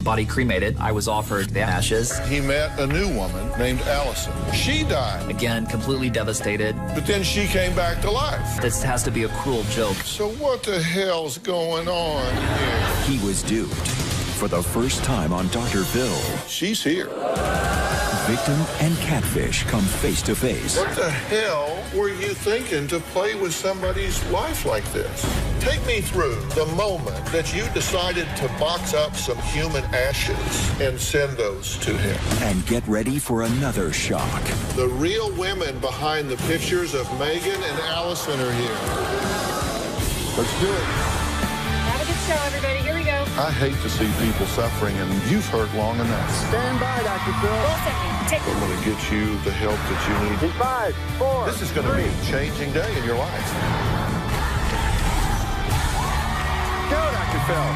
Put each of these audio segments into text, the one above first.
body cremated. I was offered the ashes. He met a new woman named Allison. She died. Again, completely devastated. But then she came back to life. This has to be a cruel joke. So what the hell's going on here? He was duped for the first time on Dr. Phil. She's here. Victim and catfish come face to face. What the hell were you thinking to play with somebody's life like this? Take me through the moment that you decided to box up some human ashes and send those to him. And get ready for another shock. The real women behind the pictures of Megan and Allison are here. Let's do it. Have a good show, everybody. Here we go. I hate to see people suffering, and you've hurt long enough. Stand by, Dr. Phil. 1 second. Take I'm going to get you the help that you need. In 5, 4, This is going to be a changing day in your life. Go, Dr. Phil.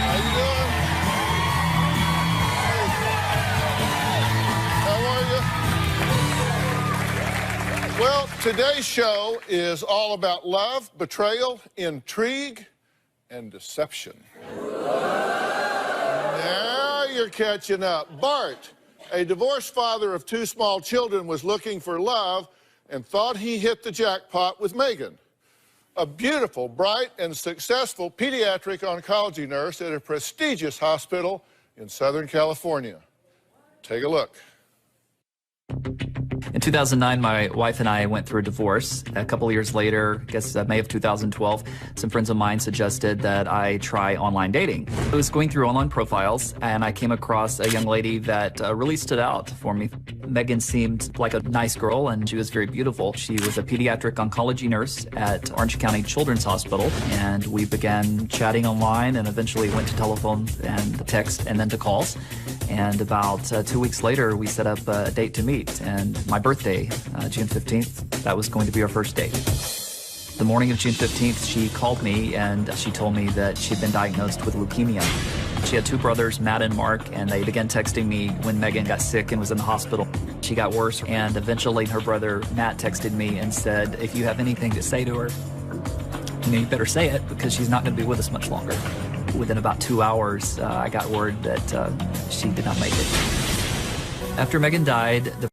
How you doing? Hey. How are you? Well, today's show is all about love, betrayal, intrigue, and deception. Now you're catching up. Bart, a divorced father of 2 small children, was looking for love and thought he hit the jackpot with Megan, a beautiful, bright, and successful pediatric oncology nurse at a prestigious hospital in Southern California. Take a look. In 2009, my wife and I went through a divorce. A couple of years later, I guess May of 2012, some friends of mine suggested that I try online dating. I was going through online profiles, and I came across a young lady that really stood out for me. Megan seemed like a nice girl, and she was very beautiful. She was a pediatric oncology nurse at Orange County Children's Hospital, and we began chatting online and eventually went to telephone and text and then to calls. And about 2 weeks later, we set up a date to meet. And my birthday, June 15th, that was going to be our first date. The morning of June 15th, she called me and she told me that she'd been diagnosed with leukemia. She had 2 brothers, Matt and Mark, and they began texting me when Megan got sick and was in the hospital. She got worse, and eventually her brother, Matt, texted me and said, if you have anything to say to her, you better say it because she's not going to be with us much longer. Within about 2 hours, I got word that she did not make it. After Megan died, the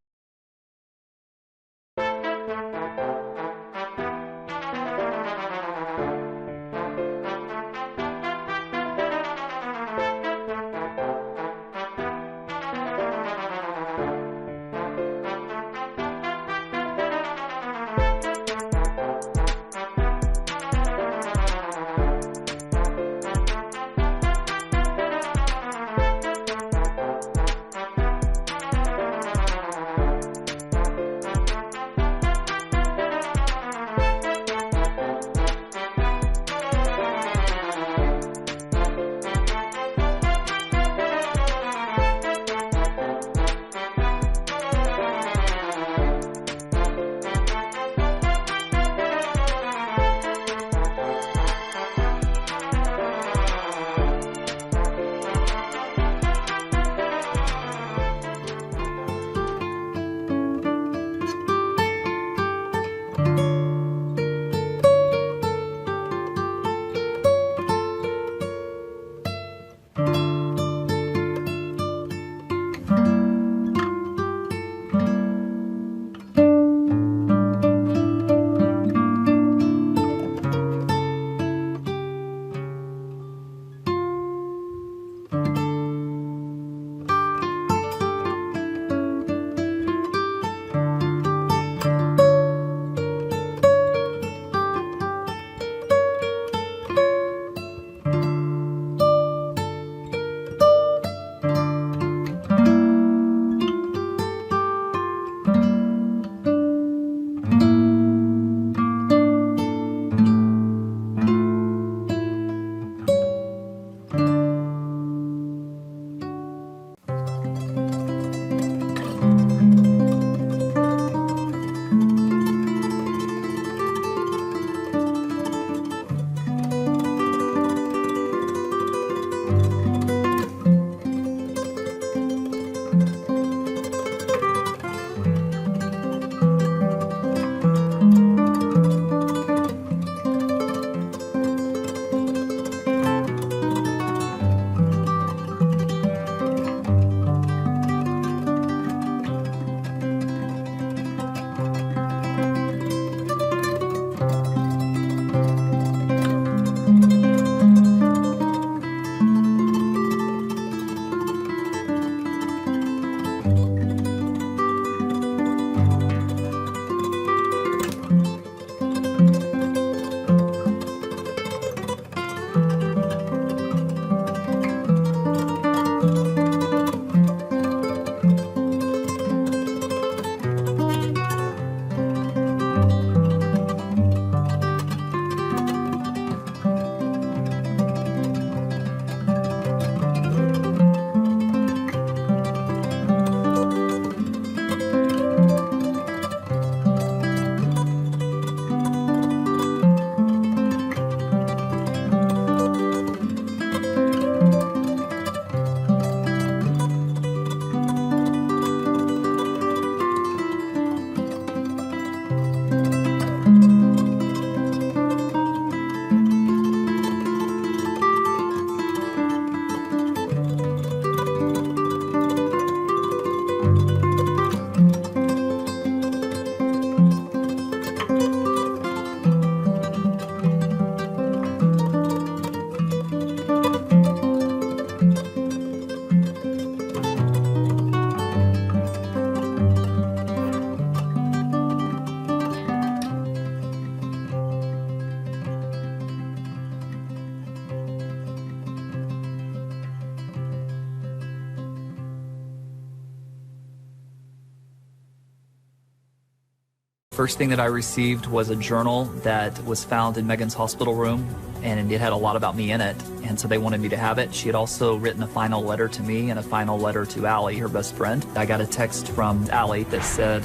First thing that I received was a journal that was found in Megan's hospital room, and it had a lot about me in it, and so they wanted me to have it. She had also written a final letter to me and a final letter to Allie, her best friend. I got a text from Allie that said,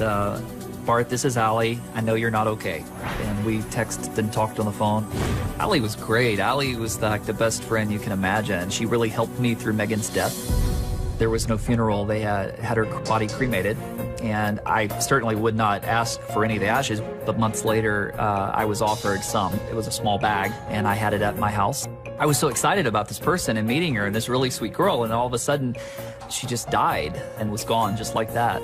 Bart, this is Allie. I know you're not okay. And we texted and talked on the phone. Allie was great. Allie was like the best friend you can imagine. She really helped me through Megan's death. There was no funeral. They had her body cremated, and I certainly would not ask for any of the ashes, but months later, I was offered some. It was a small bag, and I had it at my house. I was so excited about this person and meeting her and this really sweet girl, and all of a sudden, she just died and was gone just like that.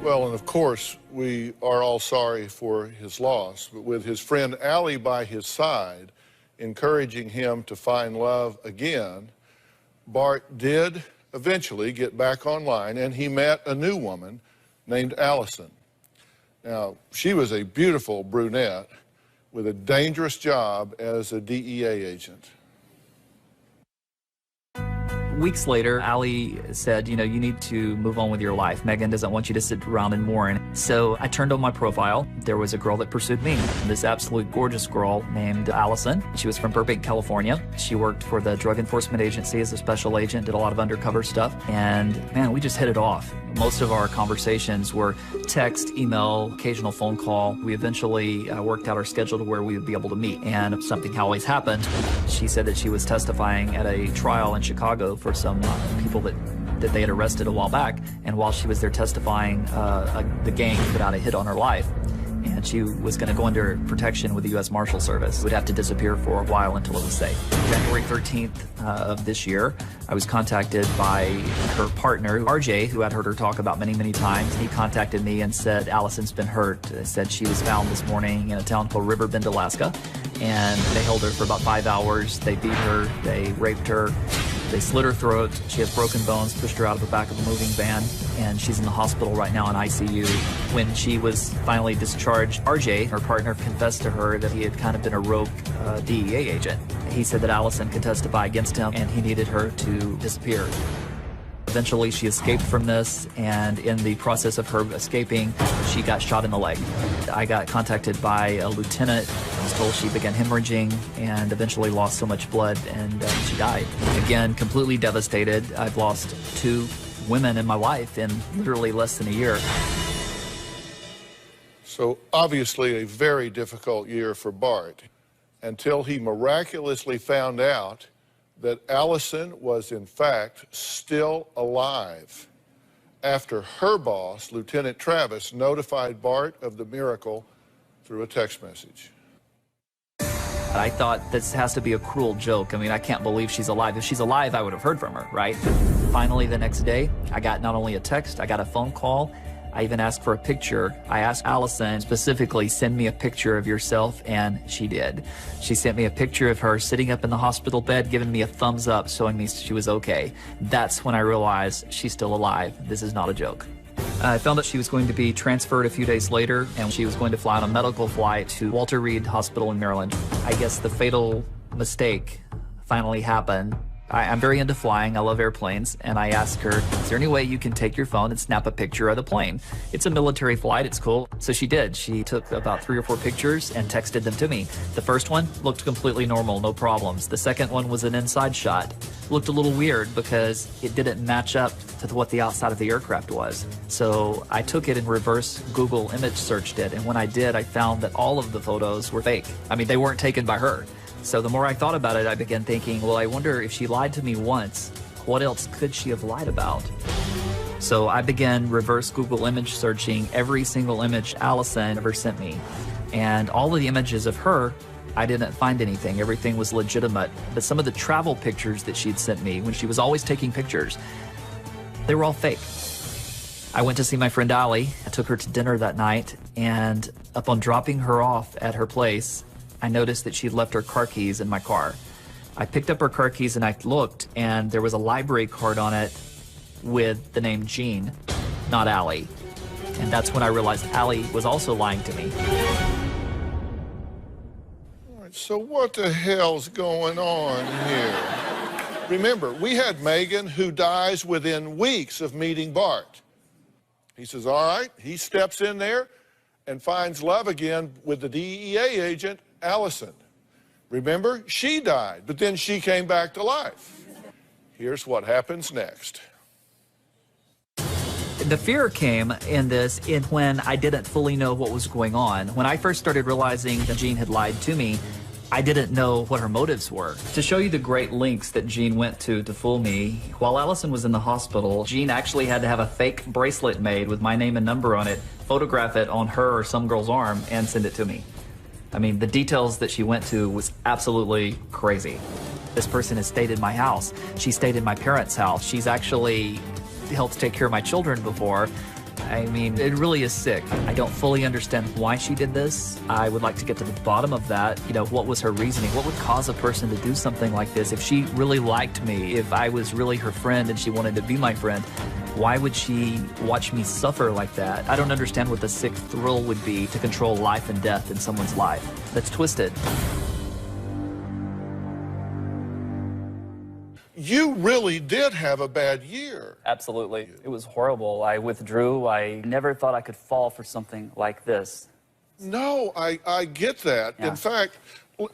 Well, and of course, we are all sorry for his loss, but with his friend Allie by his side, encouraging him to find love again, Bart did eventually get back online, and he met a new woman named Allison. Now, she was a beautiful brunette with a dangerous job as a DEA agent. Weeks later, Allie said, you know, you need to move on with your life. Megan doesn't want you to sit around and mourn. So I turned on my profile. There was a girl that pursued me, this absolute gorgeous girl named Allison. She was from Burbank, California. She worked for the Drug Enforcement Agency as a special agent, did a lot of undercover stuff. And man, we just hit it off. Most of our conversations were text, email, occasional phone call. We eventually worked out our schedule to where we would be able to meet. And something always happened. She said that she was testifying at a trial in Chicago for some people that they had arrested a while back. And while she was there testifying, the gang put out a hit on her life. And she was going to go under protection with the U.S. Marshal Service. Would have to disappear for a while until it was safe. January 13th of this year, I was contacted by her partner, RJ, who I'd heard her talk about many, many times. He contacted me and said, Allison's been hurt. Said she was found this morning in a town called Riverbend, Alaska. And they held her for about 5 hours. They beat her, they raped her, they slit her throat. She has broken bones, pushed her out of the back of a moving van, and she's in the hospital right now in ICU. When she was finally discharged, RJ, her partner, confessed to her that he had kind of been a rogue DEA agent. He said that Allison could testify against him, and he needed her to disappear. Eventually, she escaped from this, and in the process of her escaping, she got shot in the leg. I got contacted by a lieutenant. I was told she began hemorrhaging and eventually lost so much blood, and she died. Again, completely devastated. I've lost 2 women in my life in literally less than a year. So obviously a very difficult year for Bart, until he miraculously found out that Allison was in fact still alive after her boss, Lieutenant Travis, notified Bart of the miracle through a text message. I thought this has to be a cruel joke. I mean, I can't believe she's alive. If she's alive, I would have heard from her, right? Finally, the next day, I got not only a text, I got a phone call. I even asked for a picture. I asked Allison specifically, send me a picture of yourself, and she did. She sent me a picture of her sitting up in the hospital bed, giving me a thumbs up, showing me she was okay. That's when I realized she's still alive. This is not a joke. I found that she was going to be transferred a few days later, and she was going to fly on a medical flight to Walter Reed Hospital in Maryland. I guess the fatal mistake finally happened. I'm very into flying. I love airplanes. And I asked her, is there any way you can take your phone and snap a picture of the plane? It's a military flight. It's cool. So she did. She took about 3 or 4 pictures and texted them to me. The first one looked completely normal, no problems. The second one was an inside shot. Looked a little weird because it didn't match up to what the outside of the aircraft was. So I took it and reverse Google image searched it. And when I did, I found that all of the photos were fake. I mean, they weren't taken by her. So the more I thought about it, I began thinking, well, I wonder if she lied to me once, what else could she have lied about? So I began reverse Google image searching every single image Allison ever sent me. And all of the images of her, I didn't find anything. Everything was legitimate. But some of the travel pictures that she'd sent me, when she was always taking pictures, they were all fake. I went to see my friend Allie. I took her to dinner that night, and upon dropping her off at her place, I noticed that she'd left her car keys in my car. I picked up her car keys and I looked, and there was a library card on it with the name Jean, not Allie. And that's when I realized Allie was also lying to me. All right, so what the hell's going on here? Remember, we had Megan, who dies within weeks of meeting Bart. He says, all right. He steps in there and finds love again with the DEA agent, Allison. Remember, she died, but then she came back to life. Here's what happens next. The fear came in when I didn't fully know what was going on. When I first started realizing that Jean had lied to me, I didn't know what her motives were. To show you the great lengths that Jean went to fool me, while Allison was in the hospital, Jean actually had to have a fake bracelet made with my name and number on it, photograph it on her or some girl's arm, and send it to me. I mean, the details that she went to was absolutely crazy. This person has stayed in my house. She stayed in my parents' house. She's actually helped take care of my children before. I mean, it really is sick. I don't fully understand why she did this. I would like to get to the bottom of that. You know, what was her reasoning? What would cause a person to do something like this? If she really liked me, if I was really her friend and she wanted to be my friend, why would she watch me suffer like that? I don't understand what the sick thrill would be to control life and death in someone's life. That's twisted. You really did have a bad year. Absolutely. It was horrible. I withdrew. I never thought I could fall for something like this. No, I get that. Yeah. In fact,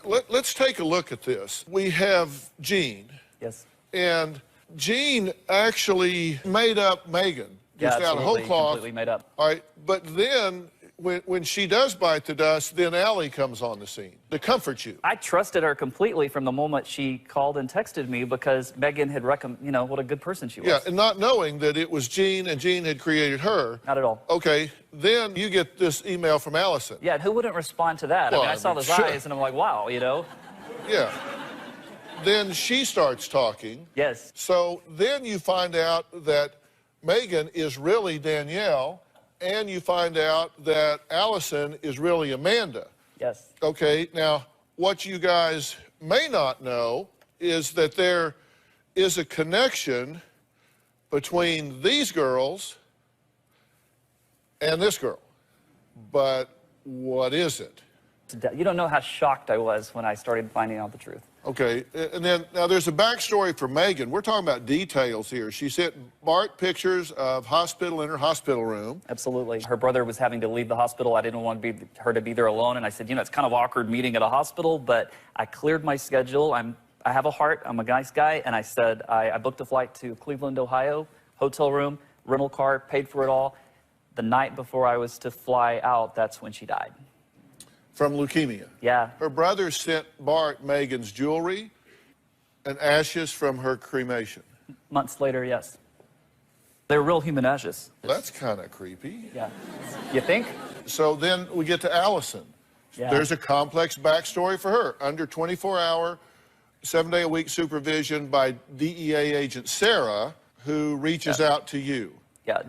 let's take a look at this. We have Jean. Yes. And Jean actually made up Megan. Just out of whole cloth. Completely made up. All right, but then when she does bite the dust, then Allie comes on the scene to comfort you. I trusted her completely from the moment she called and texted me because Megan had you know, what a good person she was. Yeah, and not knowing that it was Jean and Jean had created her. Not at all. Okay, then you get this email from Allison. Yeah, and who wouldn't respond to that? Well, I mean, I saw those sure. eyes and I'm like, wow, you know? Yeah. Then she starts talking. Yes. So then you find out that Megan is really Danielle, and you find out that Allison is really Amanda. Yes. Okay, now, what you guys may not know is that there is a connection between these girls and this girl. But what is it? You don't know how shocked I was when I started finding out the truth. Okay, and then now there's a backstory for Megan. We're talking about details here. She sent Bart pictures of hospital in her hospital room. Absolutely. Her brother was having to leave the hospital. I didn't want her to be there alone, and I said, you know, it's kind of awkward meeting at a hospital, but I cleared my schedule. I have a heart. I'm a nice guy, and I said I booked a flight to Cleveland, Ohio, hotel room, rental car, paid for it all. The night before I was to fly out, that's when she died. From leukemia. Yeah. Her brother sent Bart Megan's jewelry and ashes from her cremation. Months later, yes. They're real human ashes. That's kind of creepy. Yeah. You think? So then we get to Allison. Yeah. There's a complex backstory for her. Under 24-hour, 7-day-a-week supervision by DEA agent Sarah, who reaches out to you. Yeah,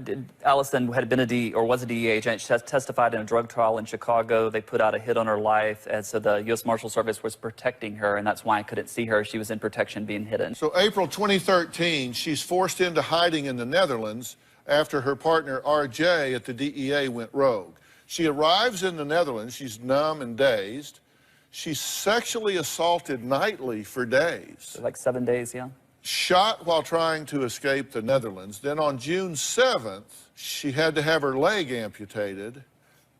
Allison had been was a DEA agent. She testified in a drug trial in Chicago. They put out a hit on her life, and so the U.S. Marshal Service was protecting her, and that's why I couldn't see her. She was in protection being hidden. So April 2013, she's forced into hiding in the Netherlands after her partner, RJ, at the DEA went rogue. She arrives in the Netherlands. She's numb and dazed. She's sexually assaulted nightly for days. Like 7 days, yeah. Shot while trying to escape the Netherlands. Then on June 7th, she had to have her leg amputated,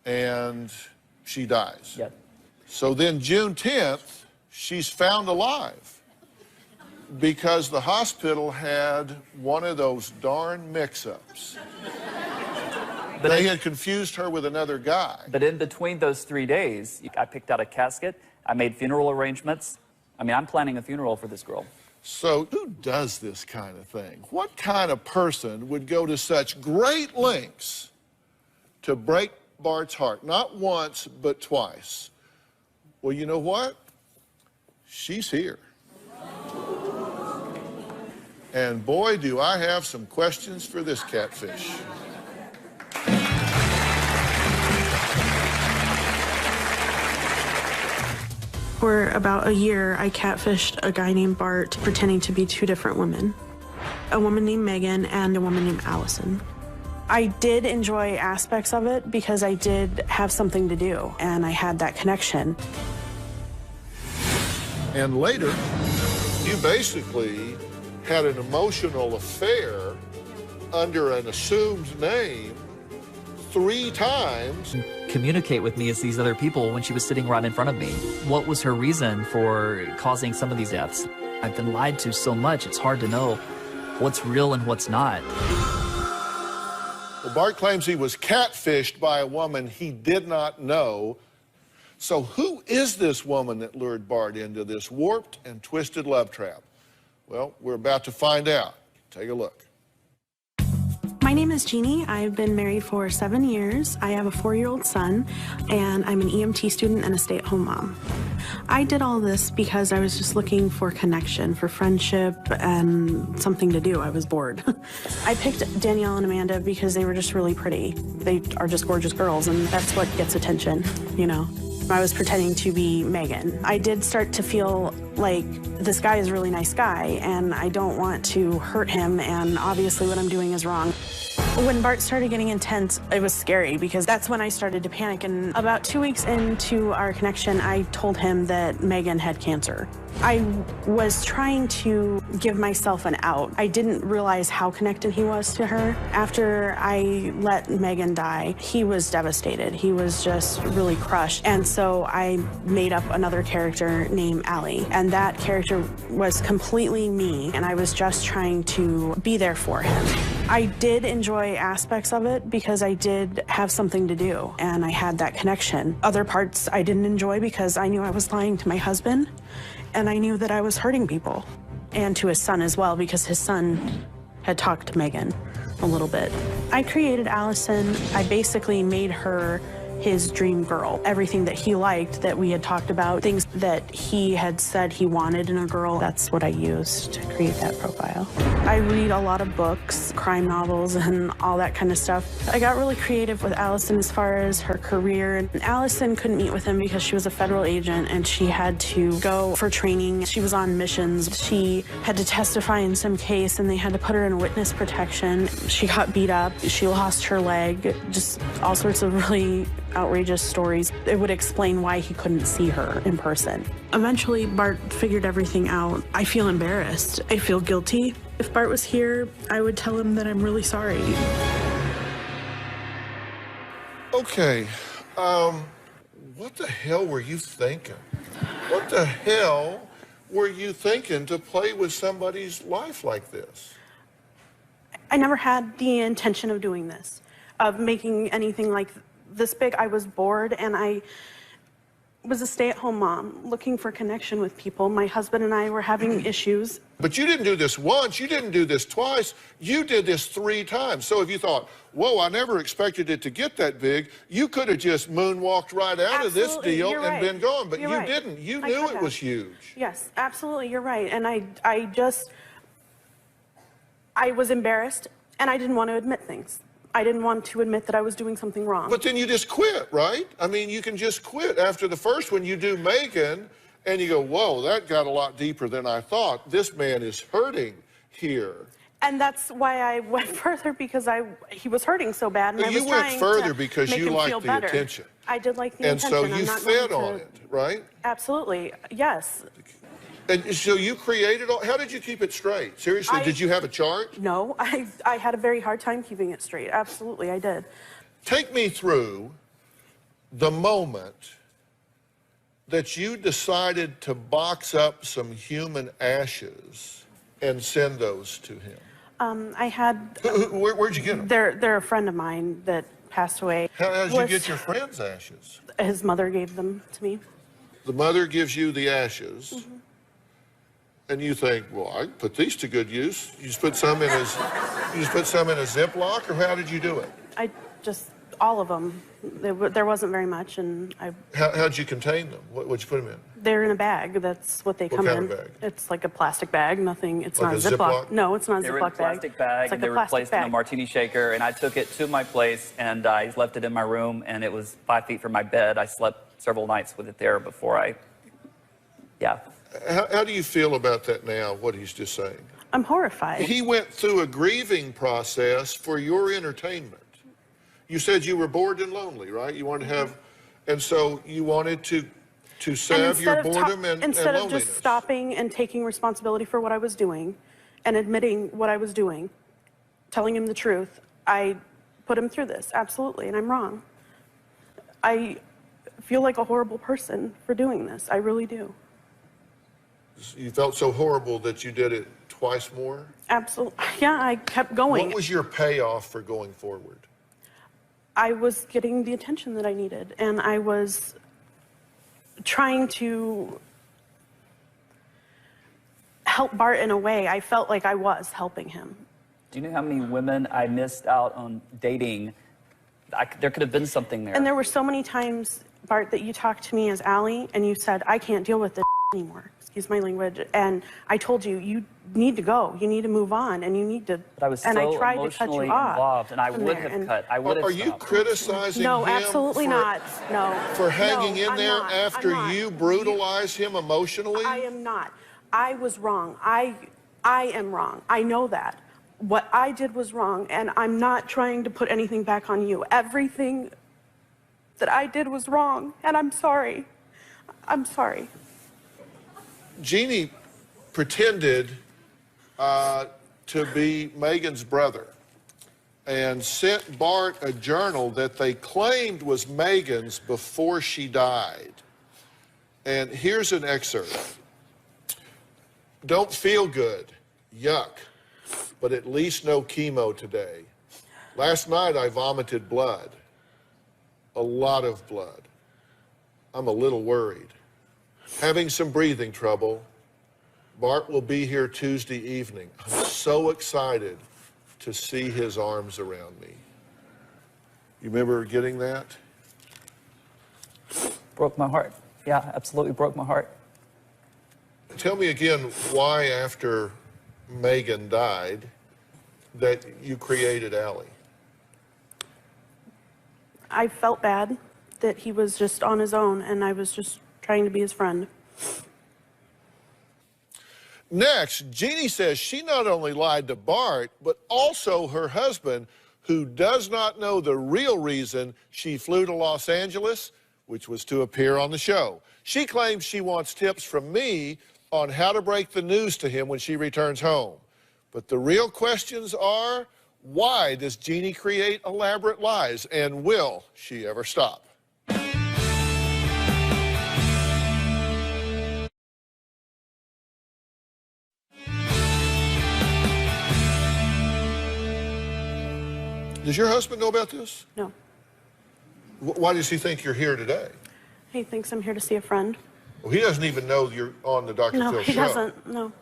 and she dies. Yeah. So then June 10th, she's found alive because the hospital had one of those darn mix-ups. They had confused her with another guy. But in between those 3 days, I picked out a casket. I made funeral arrangements. I mean, I'm planning a funeral for this girl. So who does this kind of thing? What kind of person would go to such great lengths to break Bart's heart? Not once, but twice. Well, you know what? She's here. And boy, do I have some questions for this catfish. For about a year, I catfished a guy named Bart pretending to be two different women. A woman named Megan and a woman named Allison. I did enjoy aspects of it because I did have something to do, and I had that connection. And later, you basically had an emotional affair under an assumed name 3 times. Communicate with me as these other people when she was sitting right in front of me. What was her reason for causing some of these deaths? I've been lied to so much, it's hard to know what's real and what's not. Well, Bart claims he was catfished by a woman he did not know. So who is this woman that lured Bart into this warped and twisted love trap? Well, we're about to find out. Take a look. My name is Jeannie. I've been married for 7 years. I have a 4-year-old son, and I'm an EMT student and a stay-at-home mom. I did all this because I was just looking for connection, for friendship, and something to do. I was bored. I picked Danielle and Amanda because they were just really pretty. They are just gorgeous girls, and that's what gets attention, you know. I was pretending to be Megan. I did start to feel like this guy is a really nice guy, and I don't want to hurt him, and obviously what I'm doing is wrong. When Bart started getting intense, it was scary because that's when I started to panic. And about 2 weeks into our connection, I told him that Megan had cancer. I was trying to give myself an out. I didn't realize how connected he was to her. After I let Megan die, he was devastated. He was just really crushed. And so I made up another character named Allie. And that character was completely me. And I was just trying to be there for him. I did enjoy aspects of it because I did have something to do and I had that connection. Other parts I didn't enjoy because I knew I was lying to my husband and I knew that I was hurting people, and to his son as well because his son had talked to Megan a little bit. I created Allison. I basically made her his dream girl. Everything that he liked that we had talked about, things that he had said he wanted in a girl, that's what I used to create that profile. I read a lot of books, crime novels, and all that kind of stuff. I got really creative with Allison as far as her career. And Allison couldn't meet with him because she was a federal agent and she had to go for training. She was on missions. She had to testify in some case and they had to put her in witness protection. She got beat up. She lost her leg. Just all sorts of really outrageous stories. It would explain why he couldn't see her in person. Eventually, Bart figured everything out. I feel embarrassed. I feel guilty. If Bart was here, I would tell him that I'm really sorry. Okay, what the hell were you thinking? What the hell were you thinking to play with somebody's life like this? I never had the intention of doing this, of making anything like this big. I was bored and I was a stay-at-home mom looking for connection with people. My husband and I were having issues. But you didn't do this once, you didn't do this twice, you did this 3 times. So if you thought, whoa, I never expected it to get that big, you could have just moonwalked right out of this deal and been gone. But you didn't. You knew it was huge. Yes, absolutely, you're right. And I was embarrassed and I didn't want to admit things. I didn't want to admit that I was doing something wrong. But then you just quit, right? I mean, you can just quit. After the first one, you do Megan, and you go, whoa, that got a lot deeper than I thought. This man is hurting here. And that's why I went further, because he was hurting so bad, and I was trying to You went further because you liked the attention. I did like the attention. And so you fed on it, right? Absolutely, yes. And so you created all, how did you keep it straight? Seriously, did you have a chart? No, I had a very hard time keeping it straight. Absolutely, I did. Take me through the moment that you decided to box up some human ashes and send those to him. I had... Where'd you get them? They're a friend of mine that passed away. How did you get your friend's ashes? His mother gave them to me. The mother gives you the ashes. Mm-hmm. And you think, well, I can put these to good use. You just put some in a Ziploc, or how did you do it? All of them. There wasn't very much, and How'd you contain them? What'd you put them in? They're in a bag. That's what they come in. What kind of bag? It's like a plastic bag. Nothing. It's like not a Ziploc. No, it's not a They were Ziploc in a plastic bag, It's like and they a were plastic placed bag. in a martini shaker, and I took it to my place, and I left it in my room, and it was 5 feet from my bed. I slept several nights with it there before How do you feel about that now, what he's just saying? I'm horrified. He went through a grieving process for your entertainment. You said you were bored and lonely, right? You wanted to have, and so you wanted to salve your boredom and instead loneliness. of just stopping and taking responsibility for what I was doing and admitting what I was doing, telling him the truth, I put him through this, absolutely, and I'm wrong. I feel like a horrible person for doing this. I really do. You felt so horrible that you did it twice more? Absolutely. Yeah, I kept going. What was your payoff for going forward? I was getting the attention that I needed, and I was trying to help Bart in a way. I felt like I was helping him. Do you know how many women I missed out on dating? There could have been something there. And there were so many times, Bart, that you talked to me as Allie, and you said, I can't deal with this anymore. Excuse my language. And I told you, you need to go. You need to move on, and you need to. But I was so and I tried to cut emotionally you off involved, and I would have cut. I would have. Are you criticizing No, him absolutely not. No. for hanging No, in there I'm not. after I'm not. you brutalized him emotionally? I am not. I was wrong. I am wrong. I know that. What I did was wrong, and I'm not trying to put anything back on you. Everything that I did was wrong, and I'm sorry. I'm sorry. Jeannie pretended to be Megan's brother and sent Bart a journal that they claimed was Megan's before she died. And here's an excerpt. Don't feel good. Yuck. But at least no chemo today. Last night I vomited blood. A lot of blood. I'm a little worried. Having some breathing trouble. Bart will be here Tuesday evening. I'm so excited to see his arms around me. You remember getting that? Broke my heart. Yeah, absolutely broke my heart. Tell me again why after Megan died that you created Allie. I felt bad that he was just on his own, and I was just trying to be his friend. Next, Jeannie says she not only lied to Bart, but also her husband, who does not know the real reason she flew to Los Angeles, which was to appear on the show. She claims she wants tips from me on how to break the news to him when she returns home. But the real questions are, why does Jeannie create elaborate lies, and will she ever stop? Does your husband know about this? No. Why does he think you're here today? He thinks I'm here to see a friend. Well, he doesn't even know you're on the Dr. No, Phil he show. doesn't. No.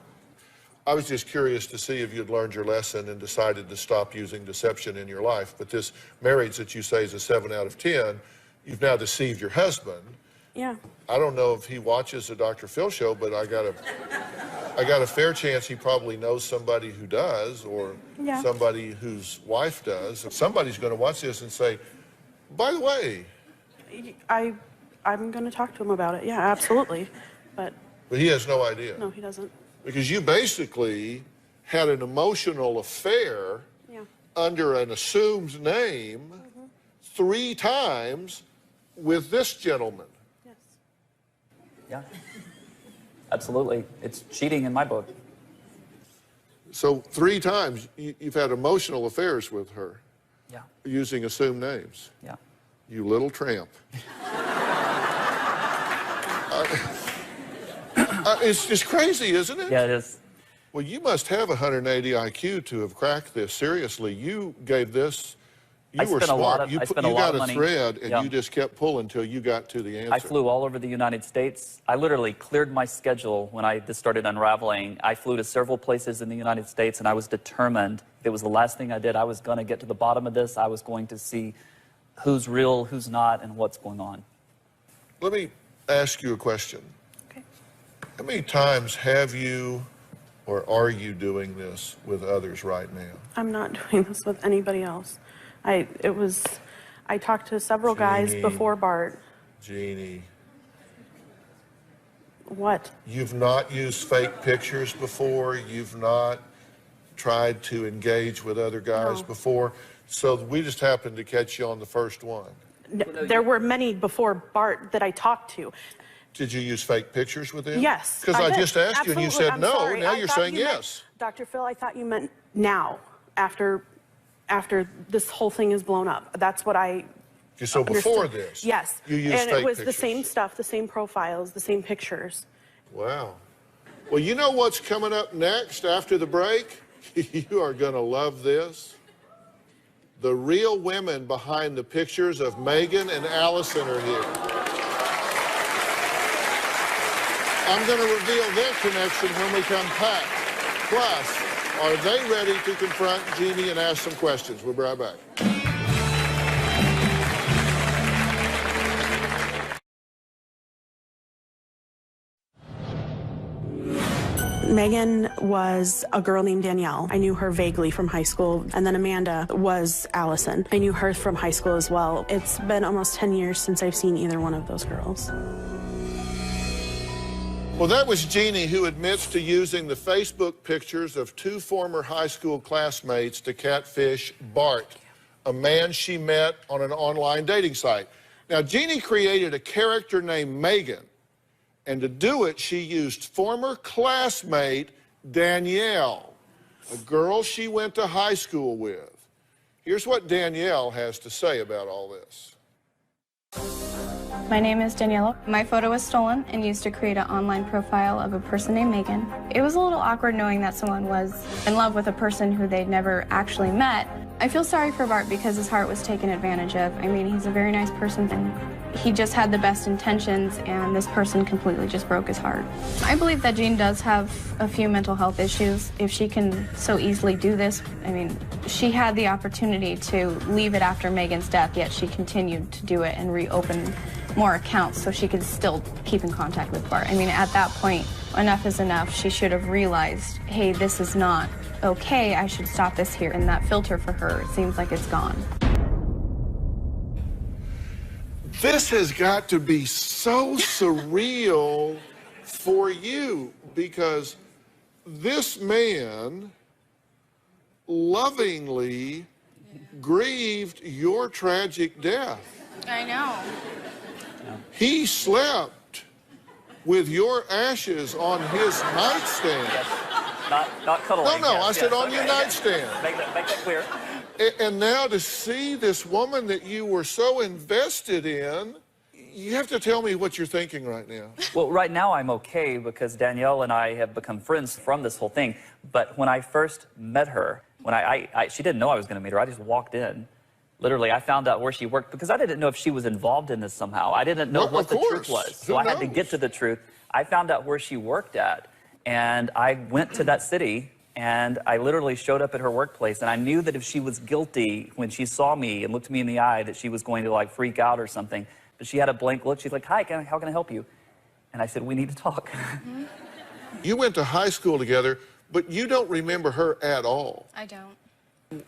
I was just curious to see if you'd learned your lesson and decided to stop using deception in your life. But this marriage that you say is a 7 out of 10, you've now deceived your husband. Yeah. I don't know if he watches the Dr. Phil show, but I got a fair chance he probably knows somebody who does, or Yeah. somebody whose wife does. Somebody's going to watch this and say, by the way. I'm going to talk to him about it. Yeah, absolutely. But He has no idea. no, he doesn't. Because you basically had an emotional affair Yeah. under an assumed name 3 times with this gentleman. Yes. Yeah. Absolutely. It's cheating in my book. So 3 times you've had emotional affairs with her Yeah. using assumed names. Yeah. You little tramp. It's just crazy, isn't it? Yeah, it is. Well, you must have 180 IQ to have cracked this. Seriously, you gave this. You were smart. You got a thread, and you just kept pulling until you got to the answer. I flew all over the United States. I literally cleared my schedule when this started unraveling. I flew to several places in the United States, and I was determined. If it was the last thing I did, I was going to get to the bottom of this. I was going to see who's real, who's not, and what's going on. Let me ask you a question. Okay. How many times have you or are you doing this with others right now? I'm not doing this with anybody else. I talked to several guys before Bart. Jeannie. What? You've not used fake pictures before? You've not tried to engage with other guys before? So we just happened to catch you on the first one. There were many before Bart that I talked to. Did you use fake pictures with him? Yes. Because I did. just asked you and you said I'm no. sorry. Now I you're thought saying you meant- yes. Dr. Phil, I thought you meant now, after after this whole thing is blown up. That's what I So before understood. this, yes, you used and fake it was pictures. the same stuff, the same profiles, the same pictures. Wow. Well, you know what's coming up next after the break? You are going to love this. The real women behind the pictures of Megan and Allison are here. I'm going to reveal their connection when we come back. Plus, are they ready to confront Jeannie and ask some questions? We'll be right back. Megan was a girl named Danielle. I knew her vaguely from high school. And then Amanda was Allison. I knew her from high school as well. It's been almost 10 years since I've seen either one of those girls. Well, that was Jeannie, who admits to using the Facebook pictures of two former high school classmates to catfish Bart, a man she met on an online dating site. Now, Jeannie created a character named Megan, and to do it, she used former classmate Danielle, a girl she went to high school with. Here's what Danielle has to say about all this. My name is Daniela. My photo was stolen and used to create an online profile of a person named Megan. It was a little awkward knowing that someone was in love with a person who they'd never actually met. I feel sorry for Bart because his heart was taken advantage of. I mean, he's a very nice person and he just had the best intentions and this person completely just broke his heart. I believe that Jean does have a few mental health issues. If she can so easily do this, I mean, she had the opportunity to leave it after Megan's death, yet she continued to do it and reopen more accounts so she could still keep in contact with Bart. I mean, at that point, enough is enough. She should have realized, hey, this is not okay. I should stop this here. And that filter for her, it seems like it's gone. This has got to be so surreal for you, because this man lovingly grieved your tragic death. I know. He slept with your ashes on his nightstand. Yes. Not cuddling. No, yes, I said yes, on your okay, nightstand. Make that clear. And now to see this woman that you were so invested in, you have to tell me what you're thinking right now. Well, right now I'm okay because Danielle and I have become friends from this whole thing. But when I first met her, when she didn't know I was going to meet her. I just walked in. Literally, I found out where she worked because I didn't know if she was involved in this somehow. I didn't know what the truth was. So I had to get to the truth. I found out where she worked at, and I went to that city, and I literally showed up at her workplace, and I knew that if she was guilty, when she saw me and looked me in the eye, that she was going to like freak out or something. But she had a blank look. She's like, hi, how can I help you? And I said, we need to talk. You went to high school together, but you don't remember her at all. I don't.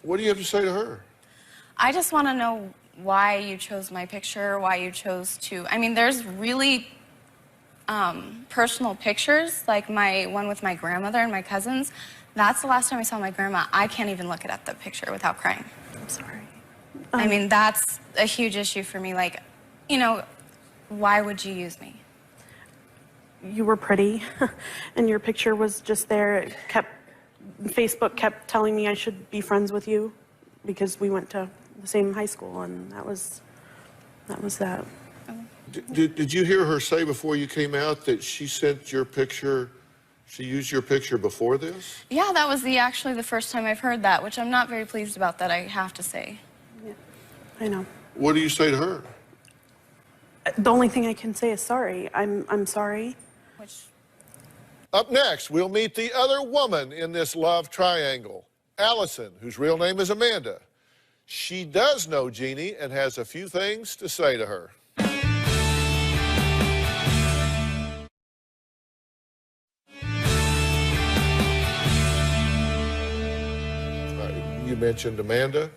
What do you have to say to her? I just want to know why you chose my picture, why you chose to... I mean, there's really personal pictures, like my one with my grandmother and my cousins. That's the last time I saw my grandma. I can't even look at the picture without crying. I'm sorry. I mean, that's a huge issue for me. Like, you know, why would you use me? You were pretty, and your picture was just there. Facebook kept telling me I should be friends with you because we went to the same high school, and that was that. Did you hear her say before you came out that she sent your picture, she used your picture before this? Yeah, that was actually the first time I've heard that, which I'm not very pleased about, that I have to say. Yeah, I know. What do you say to her? The only thing I can say is sorry. I'm sorry. Up next, we'll meet the other woman in this love triangle, Allison, whose real name is Amanda. She does know Jeannie and has a few things to say to her. You mentioned Amanda.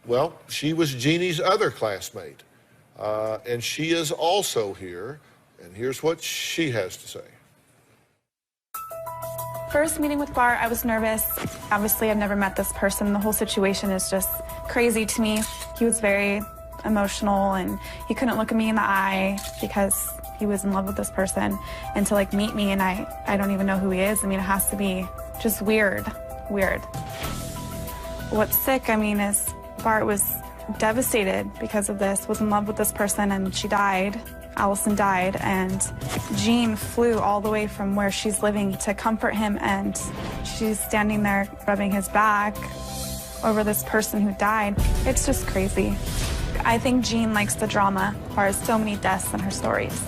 Well, she was Jeannie's other classmate, and she is also here, and here's what she has to say. First meeting with Bart, I was nervous. Obviously, I've never met this person. The whole situation is just crazy to me. He was very emotional, and he couldn't look at me in the eye because he was in love with this person. And to like meet me, and I don't even know who he is. I mean, it has to be just weird. What's sick, I mean, is Bart was devastated because of this, was in love with this person, and she died. Allison died, and Jean flew all the way from where she's living to comfort him, and she's standing there rubbing his back over this person who died. It's just crazy. I think Jean likes the drama. There's so many deaths in her stories.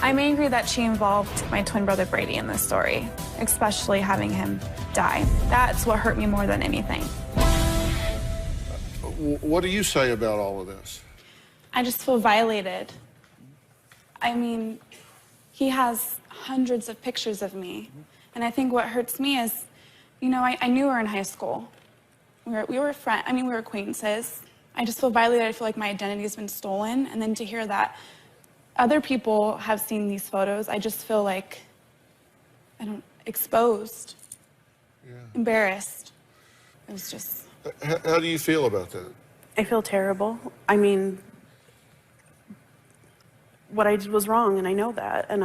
I'm angry that she involved my twin brother Brady in this story, especially having him die. That's what hurt me more than anything. What do you say about all of this? I just feel violated. I mean, he has hundreds of pictures of me. And I think what hurts me is, you know, I knew her in high school. We were friends, I mean, we were acquaintances. I just feel violated. I feel like my identity has been stolen. And then to hear that other people have seen these photos, I just feel like, exposed, embarrassed. It was just... How do you feel about that? I feel terrible. I mean, what I did was wrong, and I know that, and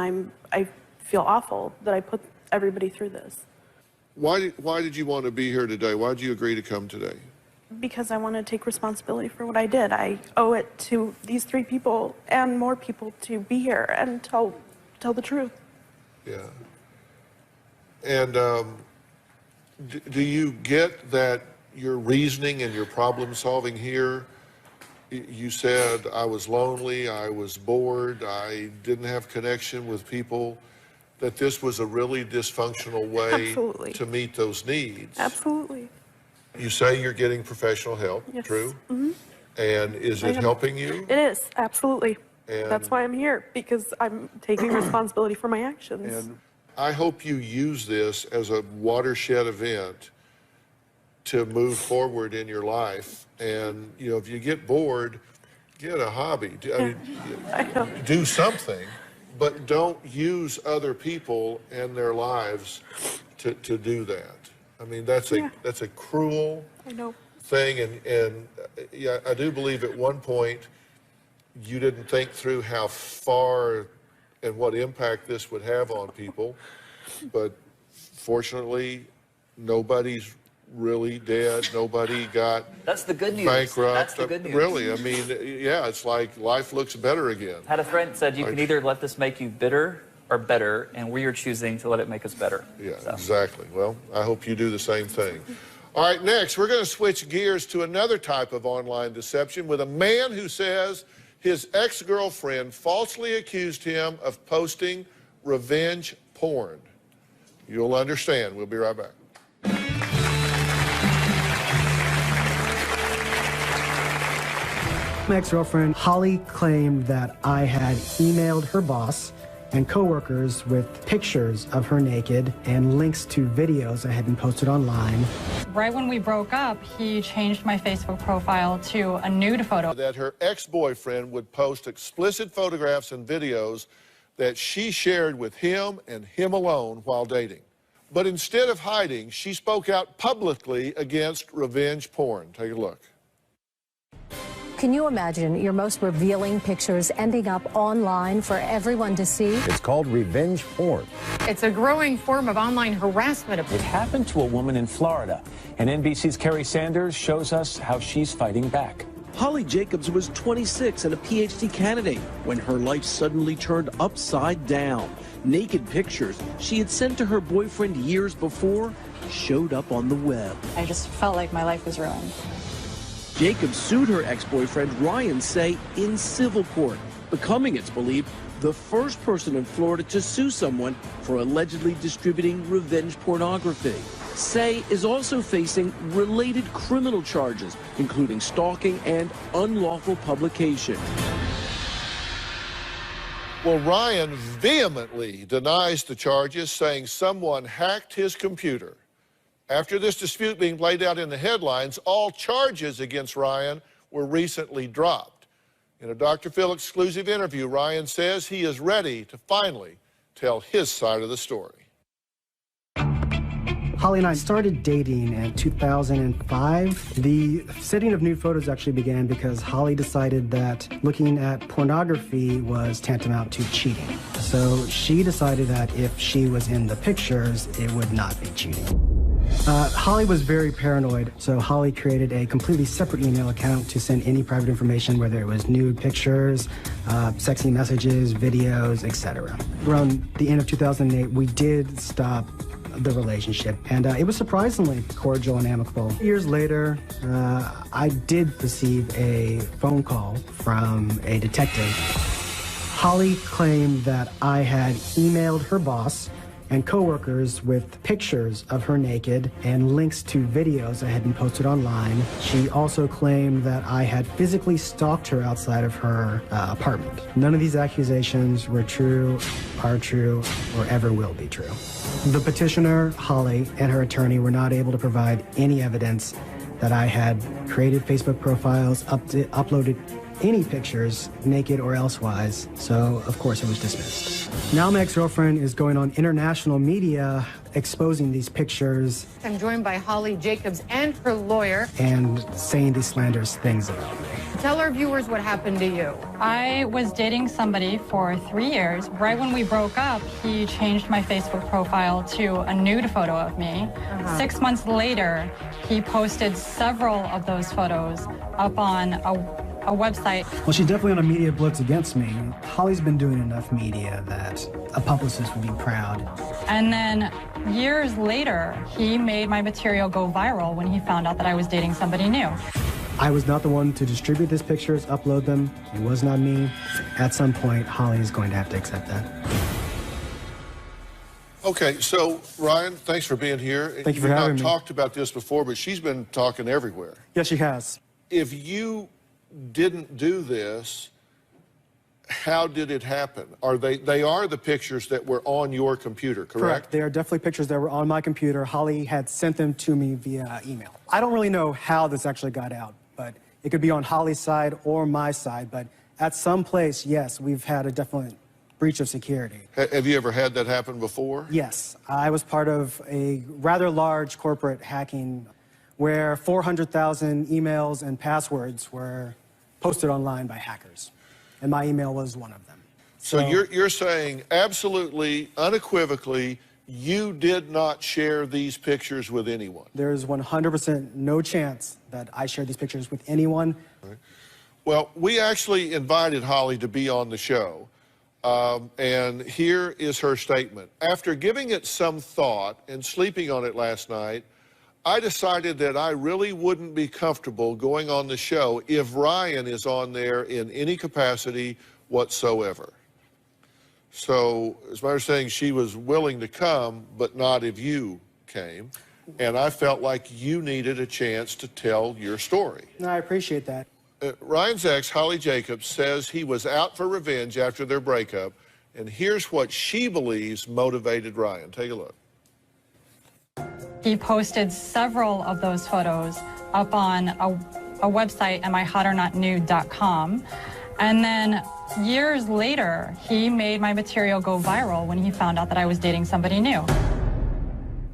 I feel awful that I put everybody through this. Why did you want to be here today? Why did you agree to come today? Because I want to take responsibility for what I did. I owe it to these 3 people and more people to be here and tell the truth. Yeah. And do you get that your reasoning and your problem solving here? You said, I was lonely, I was bored, I didn't have connection with people, that this was a really dysfunctional way Absolutely. To meet those needs. Absolutely. You say you're getting professional help, Yes. true? Mm-hmm. And is it helping you? It is, absolutely. And that's why I'm here, because I'm taking responsibility for my actions. And I hope you use this as a watershed event to move forward in your life. And, you know, if you get bored, get a hobby. Do something, but don't use other people and their lives to do that. I mean, that's a cruel thing. And yeah, I do believe at one point you didn't think through how far and what impact this would have on people. But fortunately, nobody's really dead. Nobody got That's the good news. bankrupt. That's the good news. Really, I mean, yeah, it's like life looks better again. Had a friend said you can either let this make you bitter or better, and we are choosing to let it make us better. Yeah, so. Exactly. Well, I hope you do the same thing. All right, next, we're going to switch gears to another type of online deception with a man who says his ex-girlfriend falsely accused him of posting revenge porn. You'll understand. We'll be right back. My ex-girlfriend, Holly, claimed that I had emailed her boss and coworkers with pictures of her naked and links to videos I had been posted online. Right when we broke up, he changed my Facebook profile to a nude photo. That her ex-boyfriend would post explicit photographs and videos that she shared with him and him alone while dating. But instead of hiding, she spoke out publicly against revenge porn. Take a look. Can you imagine your most revealing pictures ending up online for everyone to see? It's called revenge porn. It's a growing form of online harassment. It happened to a woman in Florida, and NBC's Kerry Sanders shows us how she's fighting back. Holly Jacobs was 26 and a PhD candidate when her life suddenly turned upside down. Naked pictures she had sent to her boyfriend years before showed up on the web. I just felt like my life was ruined. Jacobs sued her ex-boyfriend Ryan Say in civil court, becoming, it's believed, the first person in Florida to sue someone for allegedly distributing revenge pornography. Say is also facing related criminal charges, including stalking and unlawful publication. Well, Ryan vehemently denies the charges, saying someone hacked his computer. After this dispute being played out in the headlines, all charges against Ryan were recently dropped. In a Dr. Phil exclusive interview, Ryan says he is ready to finally tell his side of the story. Holly and I started dating in 2005. The sending of nude photos actually began because Holly decided that looking at pornography was tantamount to cheating. So she decided that if she was in the pictures, it would not be cheating. Holly was very paranoid, so Holly created a completely separate email account to send any private information, whether it was nude pictures, sexy messages, videos, etc. Around the end of 2008, we did stop the relationship, and it was surprisingly cordial and amicable. Years later, I did receive a phone call from a detective. Holly claimed that I had emailed her boss and coworkers with pictures of her naked and links to videos that had been posted online. She also claimed that I had physically stalked her outside of her apartment. None of these accusations were true, are true, or ever will be true. The petitioner, Holly, and her attorney were not able to provide any evidence that I had created Facebook profiles, uploaded any pictures, naked or elsewise, so of course it was dismissed. Now my ex-girlfriend is going on international media exposing these pictures. I'm joined by Holly Jacobs and her lawyer. And saying these slanderous things about me. Tell our viewers what happened to you. I was dating somebody for 3 years. Right when we broke up, he changed my Facebook profile to a nude photo of me. 6 months later, he posted several of those photos up on a website. Well, she's definitely on a media blitz against me. Holly's been doing enough media that a publicist would be proud. And then years later, he made my material go viral when he found out that I was dating somebody new. I was not the one to distribute these pictures, upload them. It was not me. At some point, Holly is going to have to accept that. Okay, so Ryan, thanks for being here. Thank you for having me. We've not talked about this before, but she's been talking everywhere. Yes, she has. If you didn't do this, how did it happen? They are the pictures that were on your computer, correct? They are definitely pictures that were on my computer. Holly had sent them to me via email. I don't really know how this actually got out, but it could be on Holly's side or my side, but at some place, yes, we've had a definite breach of security. Have you ever had that happen before? Yes, I was part of a rather large corporate hacking where 400,000 emails and passwords were posted online by hackers, and my email was one of them. So you're saying absolutely, unequivocally, you did not share these pictures with anyone? There's 100% no chance that I shared these pictures with anyone. Right. Well, we actually invited Holly to be on the show, and here is her statement. After giving it some thought and sleeping on it last night, I decided that I really wouldn't be comfortable going on the show if Ryan is on there in any capacity whatsoever. So, as my understanding, she was willing to come, but not if you came. And I felt like you needed a chance to tell your story. No, I appreciate that. Ryan's ex, Holly Jacobs, says he was out for revenge after their breakup. And here's what she believes motivated Ryan. Take a look. He posted several of those photos up on a website, amihotnornotnude.com. And then years later, he made my material go viral when he found out that I was dating somebody new.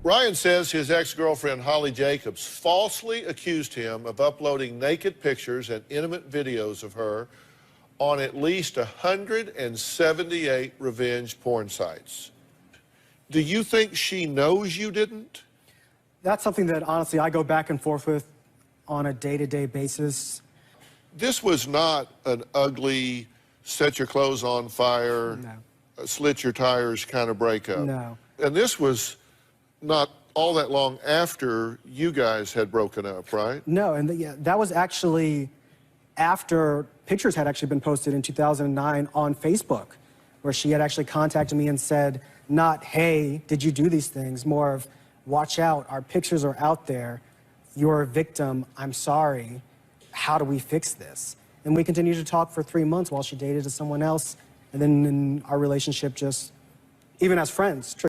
Ryan says his ex-girlfriend, Holly Jacobs, falsely accused him of uploading naked pictures and intimate videos of her on at least 178 revenge porn sites. Do you think she knows you didn't? That's something that, honestly, I go back and forth with on a day-to-day basis. This was not an ugly, set your clothes on fire, slit your tires kind of breakup. No. And this was not all that long after you guys had broken up, right? No, and that was actually after pictures had actually been posted in 2009 on Facebook, where she had actually contacted me and said, not, hey, did you do these things? More of, watch out, our pictures are out there. You're a victim, I'm sorry. How do we fix this? And we continued to talk for 3 months while she dated someone else. And then our relationship just, even as friends,